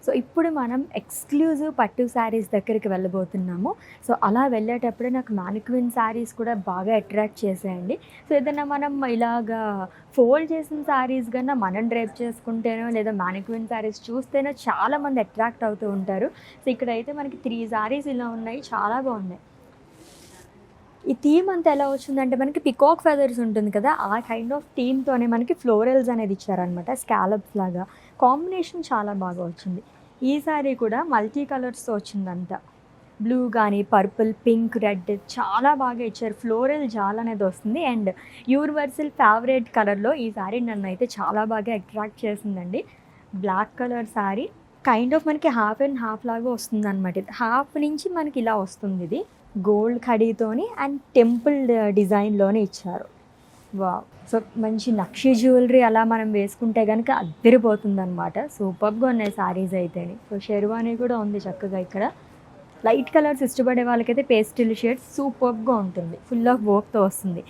So ఇప్పుడు మనం exclusive పట్టు శారీస్ దగ్గరికి వెళ్ళబోతున్నాము. సో అలా వెళ్ళేటప్పుడే నాకు మ్యానిక్విన్ శారీస్ కూడా బాగా అట్రాక్ట్ చేసాయండి. సో ఏదైనా మనం ఇలాగా ఫోల్డ్ చేసిన శారీస్ కన్నా మనం డ్రైప్ చేసుకుంటేనో లేదా మ్యానిక్విన్ శారీస్ చూస్తేనో చాలామంది అట్రాక్ట్ అవుతూ ఉంటారు. సో ఇక్కడైతే మనకి 3 శారీస్ ఇలా ఉన్నాయి, చాలా బాగున్నాయి. ఈ థీమ్ అంతా ఎలా వచ్చిందంటే మనకి పికాక్ ఫెదర్స్ ఉంటుంది కదా, ఆ కైండ్ ఆఫ్ థీమ్తోనే మనకి ఫ్లోరల్స్ అనేది ఇచ్చారనమాట, స్కాలప్స్ లాగా. కాంబినేషన్ చాలా బాగా వచ్చింది. ఈ సారీ కూడా మల్టీ కలర్స్తో వచ్చిందంతా, బ్లూ కానీ పర్పుల్, పింక్, రెడ్ చాలా బాగా ఇచ్చారు. ఫ్లోరల్ జాల్ అనేది వస్తుంది అండ్ యూనివర్సల్ ఫేవరెట్ కలర్లో ఈ సారీ నన్ను అయితే చాలా బాగా అట్రాక్ట్ చేసిందండి. Black colour sari kind of మనకి హాఫ్ అండ్ హాఫ్ లాగా వస్తుంది అనమాట. హాఫ్ నుంచి మనకి ఇలా వస్తుంది. ఇది గోల్డ్ ఖడీతోని అండ్ టెంపుల్ డిజైన్లోనే ఇచ్చారు. వావ్! సో మంచి నక్షి జ్యువెలరీ అలా మనం వేసుకుంటే కనుక అద్దరిపోతుంది అనమాట. సూపర్గా ఉన్నాయి శారీస్ అయితేని. సో షెర్వానీ కూడా ఉంది చక్కగా. ఇక్కడ లైట్ కలర్స్ ఇష్టపడే వాళ్ళకైతే పేస్టిల్ షేడ్స్ సూపర్గా ఉంటుంది, ఫుల్ ఆఫ్ వర్క్తో వస్తుంది.